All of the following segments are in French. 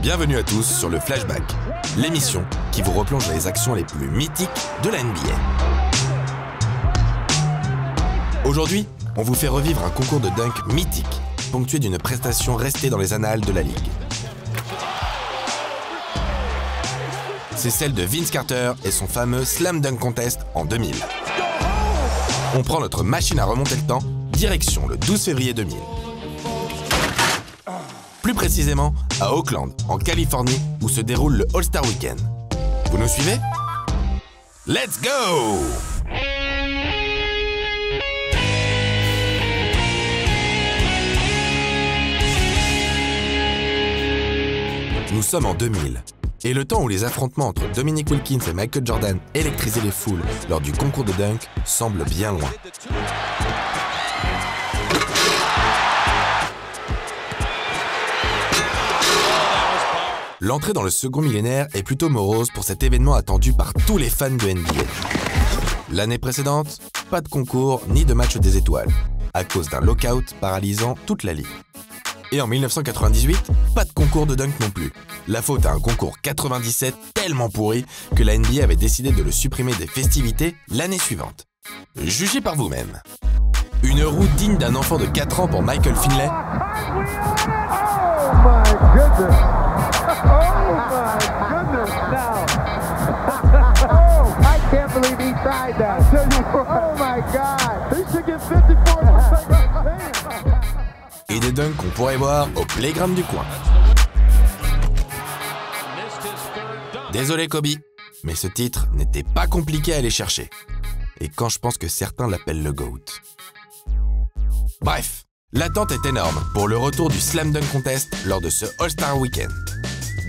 Bienvenue à tous sur le Flashback, l'émission qui vous replonge dans les actions les plus mythiques de la NBA. Aujourd'hui, on vous fait revivre un concours de dunk mythique, ponctué d'une prestation restée dans les annales de la Ligue. C'est celle de Vince Carter et son fameux Slam Dunk Contest en 2000. On prend notre machine à remonter le temps, direction le 12 février 2000. Plus précisément, à Oakland, en Californie, où se déroule le All-Star Weekend. Vous nous suivez? Let's go! Nous sommes en 2000, et le temps où les affrontements entre Dominique Wilkins et Michael Jordan électrisaient les foules lors du concours de dunk semble bien loin. L'entrée dans le second millénaire est plutôt morose pour cet événement attendu par tous les fans de NBA. L'année précédente, pas de concours ni de match des étoiles, à cause d'un lockout paralysant toute la ligue. Et en 1998, pas de concours de dunk non plus. La faute à un concours 97 tellement pourri que la NBA avait décidé de le supprimer des festivités l'année suivante. Jugez par vous-même. Une roue digne d'un enfant de 4 ans pour Michael Finlay. Oh my goodness! Oh my goodness now! Oh, I can't believe he tried that. Oh my God! He should get 54%. Et des dunks qu'on pourrait voir au playground du coin. Désolé Kobe, mais ce titre n'était pas compliqué à aller chercher. Et quand je pense que certains l'appellent le GOAT. Bref, l'attente est énorme pour le retour du Slam Dunk Contest lors de ce All-Star Weekend.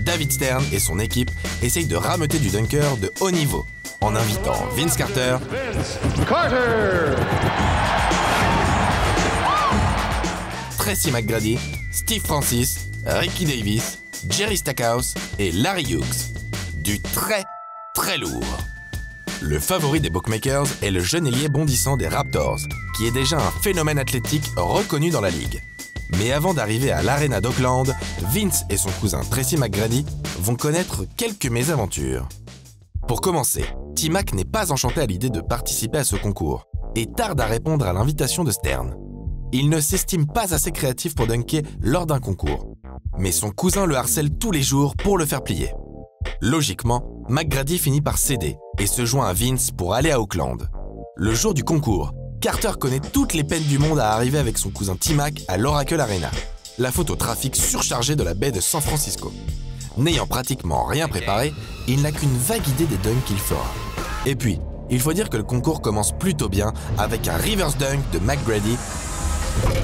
David Stern et son équipe essayent de rameuter du dunker de haut niveau en invitant Vince Carter, Tracy McGrady, Steve Francis, Ricky Davis, Jerry Stackhouse et Larry Hughes. Du très, très lourd. Le favori des bookmakers est le jeune ailier bondissant des Raptors, qui est déjà un phénomène athlétique reconnu dans la ligue. Mais avant d'arriver à l'Arena d'Oakland, Vince et son cousin Tracy McGrady vont connaître quelques mésaventures. Pour commencer, T-Mac n'est pas enchanté à l'idée de participer à ce concours et tarde à répondre à l'invitation de Stern. Il ne s'estime pas assez créatif pour dunker lors d'un concours, mais son cousin le harcèle tous les jours pour le faire plier. Logiquement, McGrady finit par céder et se joint à Vince pour aller à Oakland. Le jour du concours, Carter connaît toutes les peines du monde à arriver avec son cousin T-Mac à l'Oracle Arena, la faute au trafic surchargé de la baie de San Francisco. N'ayant pratiquement rien préparé, il n'a qu'une vague idée des dunks qu'il fera. Et puis, il faut dire que le concours commence plutôt bien avec un reverse dunk de McGrady.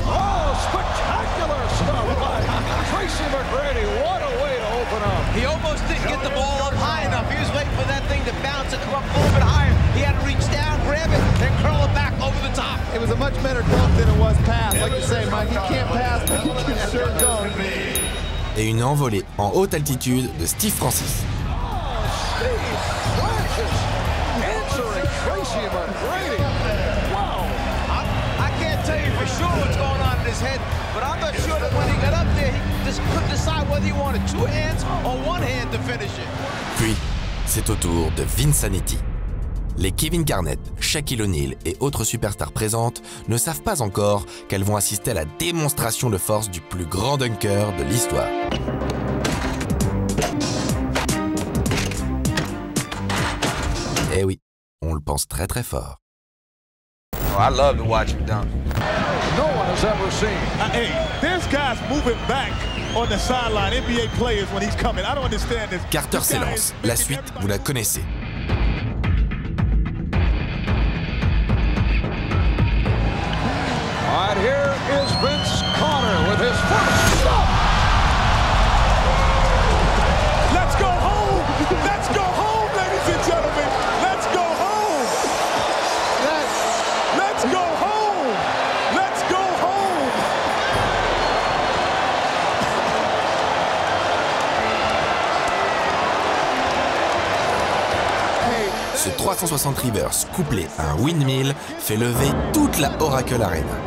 Oh, spectacular stuff by Tracy McGrady. What a way to open up. He almost didn't get the ball up high enough. He was waiting for that thing to bounce and come up a little bit higher. He had to reach down, grab it, and curl it back over the top. It was a much better dunk than it was pass. Like you say, Mike, you can't pass, but you can sure dunk. Et une envolée en haute altitude de Steve Francis. Steve Francis answering Tracy McGrady. Wow. I can't tell you for sure what's going on in his head, but I'm not sure that when he got up there, he just couldn't decide whether he wanted two hands or one hand to finish it. Puis, c'est au tour de Vinsanity. Les Kevin Garnett, Shaquille O'Neal et autres superstars présentes ne savent pas encore qu'elles vont assister à la démonstration de force du plus grand dunker de l'histoire. Eh oui, on le pense très très fort. Oh, I love to watch him dunk. No one has ever seen. Hey, there's guys moving back on the sideline, NBA players when he's coming. I don't understand this. Carter s'élance. La suite, vous la connaissez. All right, here is Vince Carter with his first stop. Let's go home. Let's go home, ladies and gentlemen. Let's go home. Let's go home. Let's go home. Ce 360 reverse couplé à un windmill fait lever toute la Oracle Arena.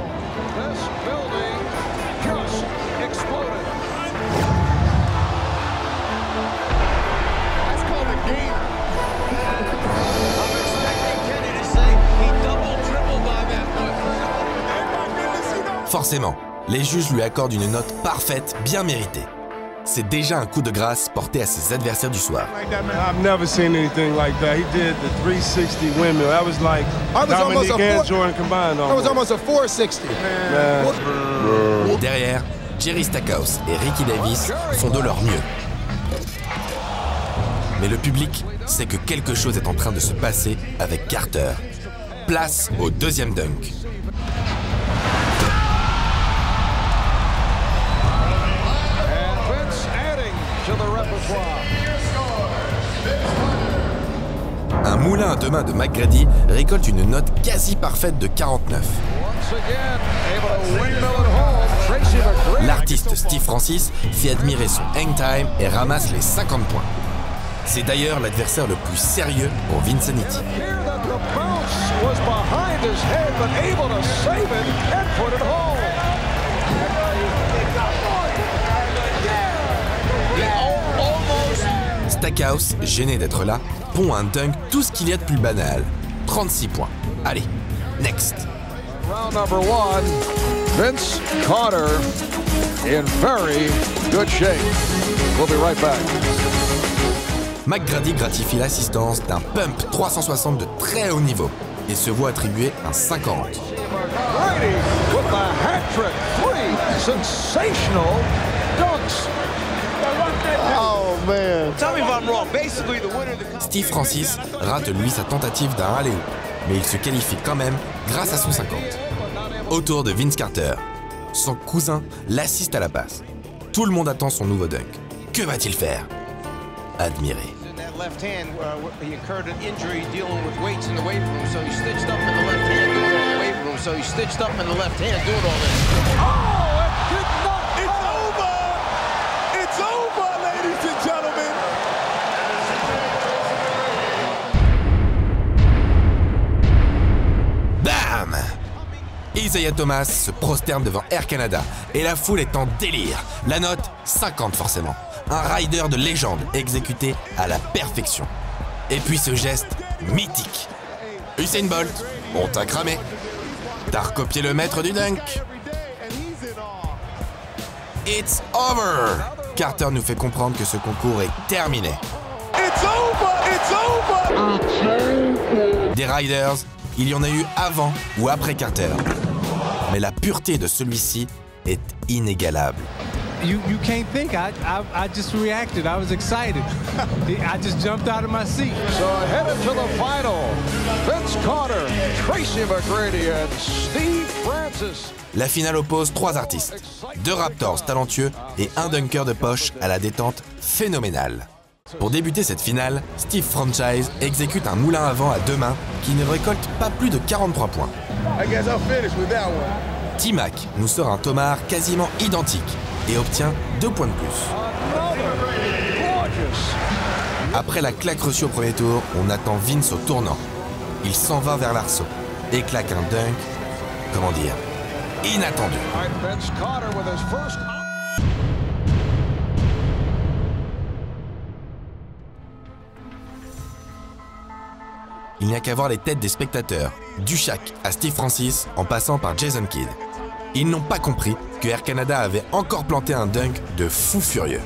This building just exploded. Forcément, les juges lui accordent une note parfaite, bien méritée. C'est déjà un coup de grâce porté à ses adversaires du soir. I've never seen anything like that. He did the 360 windmill. That was like Dominique and Jordan combined. That was almost a 460. Derrière, Jerry Stackhouse et Ricky Davis font de leur mieux. Mais le public sait que quelque chose est en train de se passer avec Carter. Place au deuxième dunk. Un moulin à deux mains de McGrady récolte une note quasi parfaite de 49. L'artiste Steve Francis fait admirer son hang time et ramasse les 50 points. C'est d'ailleurs l'adversaire le plus sérieux pour Vincenity. Stackhouse, gêné d'être là, pond un dunk tout ce qu'il y a de plus banal. 36 points. Allez, next. Round number one, Vince Carter in very good shape. We'll be right back. McGrady gratifie l'assistance d'un pump 360 de très haut niveau et se voit attribuer un 50. McGrady with the hat trick, 3 sensational dunks. Oh, man. Tell me if I'm wrong. Basically, the winner of the Steve Francis rate lui sa tentative d'un alley-oop, mais il se qualifie quand même grâce à son 50. Au tour de Vince Carter. Son cousin l'assiste à la passe. Tout le monde attend son nouveau dunk. Que va-t-il faire? Admirer. that left hand, he incurred an injury dealing with weights in the weight room, so he stitched up in the left hand doing all the weight room. So he stitched up in the left hand doing all this. Oh, it did not. It's over! It's over, ladies and gentlemen! Bam! Isaiah Thomas se prosterne devant Air Canada et la foule est en délire. La note, 50 forcément. Un rider de légende exécuté à la perfection. Et puis ce geste mythique. Usain Bolt, on t'a cramé. T'as recopié le maître du dunk. It's over! Carter nous fait comprendre que ce concours est terminé. It's over! It's over! Des riders, il y en a eu avant ou après Carter. Mais la pureté de celui-ci est inégalable. You can't think. I just reacted. I was excited. I just jumped out of my seat. So headed to the final, Vince Carter, Tracy McGrady, and Steve Francis. La finale oppose trois artistes, deux Raptors talentueux et un dunker de poche à la détente phénoménale. Pour débuter cette finale, Steve Franchise exécute un moulin avant à deux mains qui ne récolte pas plus de 43 points. I guess I'll finish with that one. T-Mac nous sort un Tomar quasiment identique et obtient 2 points de plus. Après la claque reçue au premier tour, on attend Vince au tournant. Il s'en va vers l'arceau et claque un dunk, comment dire, inattendu. All right, Vince Carter with his first. Il n'y a qu'à voir les têtes des spectateurs, du Shaq à Steve Francis en passant par Jason Kidd. Ils n'ont pas compris que Air Canada avait encore planté un dunk de fou furieux.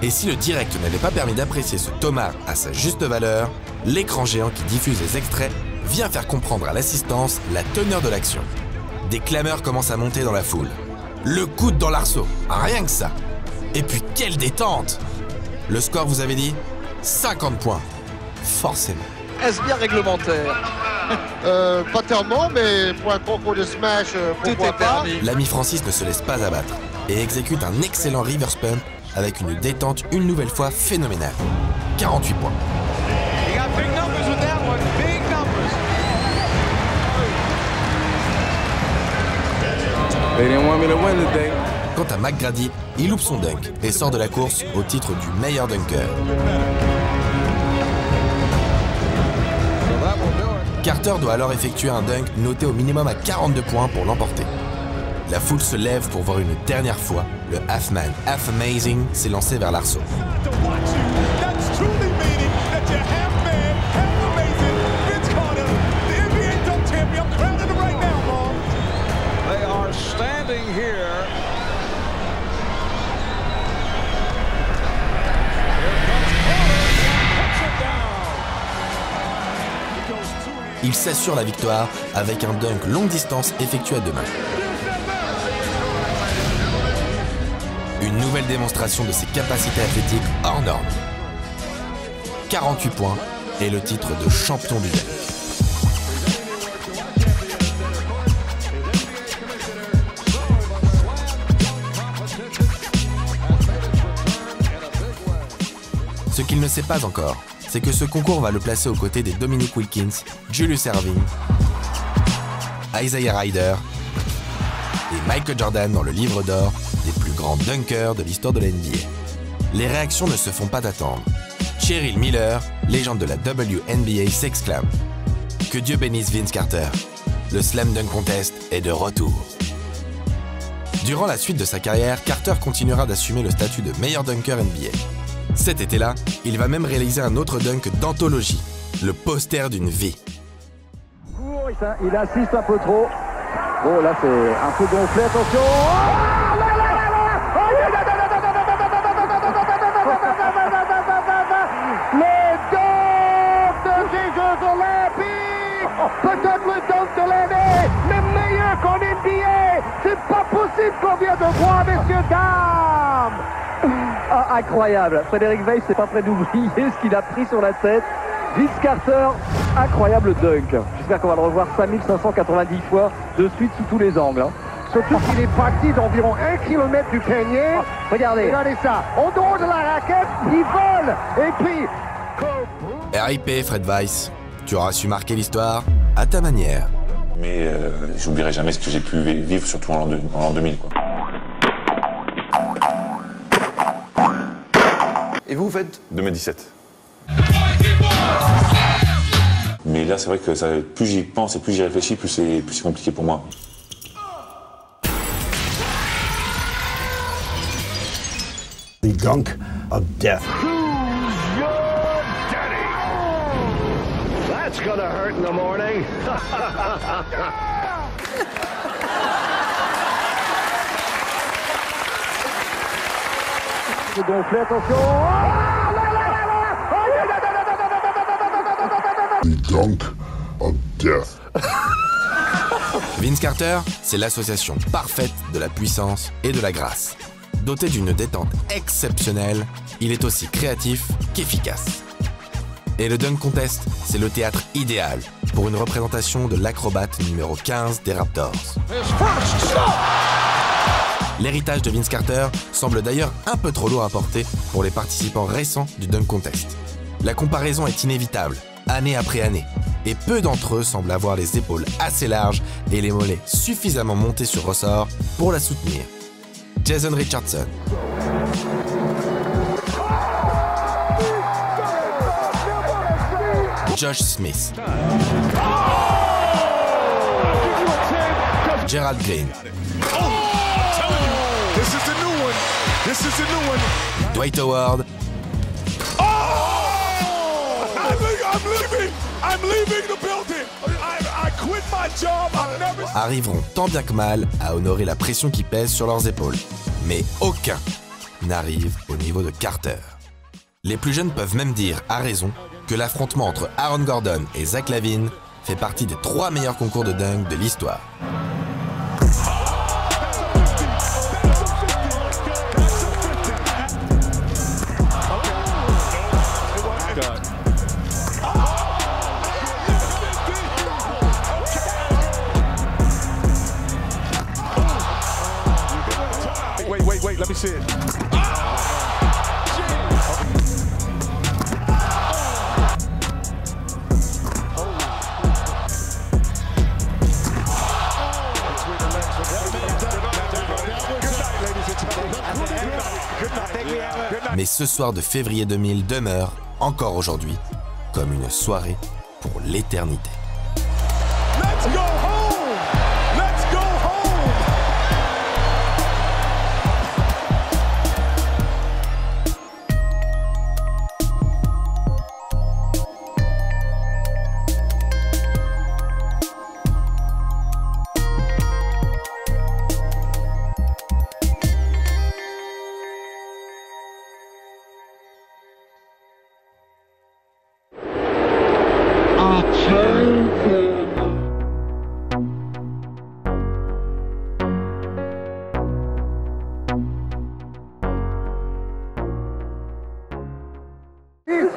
Et si le direct n'avait pas permis d'apprécier ce Tomar à sa juste valeur, l'écran géant qui diffuse les extraits vient faire comprendre à l'assistance la teneur de l'action. Des clameurs commencent à monter dans la foule. Le coude dans l'arceau, rien que ça. Et puis quelle détente! Le score, vous avez dit 50 points. Forcément. Est-ce bien réglementaire? Pas tellement, mais pour un concours de smash, pourquoi pas. L'ami Francis ne se laisse pas abattre et exécute un excellent reverse pump avec une détente une nouvelle fois phénoménale. 48 points. You got big numbers with that one. Big numbers. They didn't want me to win today. Quant à McGrady, il loupe son dunk et sort de la course au titre du meilleur dunker. Carter doit alors effectuer un dunk noté au minimum à 42 points pour l'emporter. La foule se lève pour voir une dernière fois le Half-Man, Half-Amazing s'élancer vers l'arceau. That's truly meaning that you're half-man, half-amazing. Vince Carter, the NBA dunk champion. I'm crowning him right now, Mom. They are standing landing here. Il s'assure la victoire avec un dunk longue distance effectué à deux mains. Une nouvelle démonstration de ses capacités athlétiques hors normes. 48 points et le titre de champion du dunk. Ce qu'il ne sait pas encore, c'est que ce concours va le placer aux côtés des Dominique Wilkins, Julius Erving, Isaiah Ryder et Michael Jordan dans le livre d'or des plus grands dunkers de l'histoire de la NBA. Les réactions ne se font pas attendre. Cheryl Miller, légende de la WNBA, s'exclame « Que Dieu bénisse Vince Carter, le Slam Dunk Contest est de retour ». Durant la suite de sa carrière, Carter continuera d'assumer le statut de meilleur dunker NBA. Cet été-là, il va même réaliser un autre dunk d'anthologie, le poster d'une vie. Il assiste un peu trop. Bon, là, c'est un peu gonflé. Attention. Le dunk des Jeux Olympiques. Peut-être le dunk de l'année, mais meilleur qu'en NBA. C'est pas possible qu'on vient de voir, messieurs, dames. Ah, incroyable. Frédéric Weiss n'est pas prêt d'oublier ce qu'il a pris sur la tête. Vince Carter, incroyable dunk. J'espère qu'on va le revoir 5590 fois de suite sous tous les angles. Surtout qu'il est parti d'environ 1 km du panier. Regardez ça. En dehors de la raquette, il vole. Et puis... RIP Fred Weiss, tu auras su marquer l'histoire à ta manière. Mais j'oublierai jamais ce que j'ai pu vivre, surtout en l'an 2000. Quoi. Et vous faites 2017. Mais là, c'est vrai que plus j'y pense et plus j'y réfléchis, plus c'est compliqué pour moi. The dunk of death. Who's your daddy? That's gonna hurt in the morning. C'est gonflé, attention. The dunk of death. Vince Carter, c'est l'association parfaite de la puissance et de la grâce. Doté d'une détente exceptionnelle, il est aussi créatif qu'efficace. Et le Dunk Contest, c'est le théâtre idéal pour une représentation de l'acrobate numéro 15 des Raptors. L'héritage de Vince Carter semble d'ailleurs un peu trop lourd à porter pour les participants récents du Dunk Contest. La comparaison est inévitable, année après année, et peu d'entre eux semblent avoir les épaules assez larges et les mollets suffisamment montés sur ressort pour la soutenir. Jason Richardson, Josh Smith, Gerald Green, Dwight Howard, arriveront tant bien que mal à honorer la pression qui pèse sur leurs épaules. Mais aucun n'arrive au niveau de Carter. Les plus jeunes peuvent même dire, à raison, que l'affrontement entre Aaron Gordon et Zach LaVine fait partie des 3 meilleurs concours de dunk de l'histoire. Wait, let me see it. Mais ce soir de février 2000 demeure, encore aujourd'hui, comme une soirée pour l'éternité. Let's go home! Let's go home!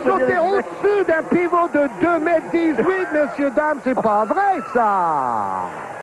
sauté au-dessus d'un pivot de 2,18 m, messieurs, dames, c'est pas vrai, ça.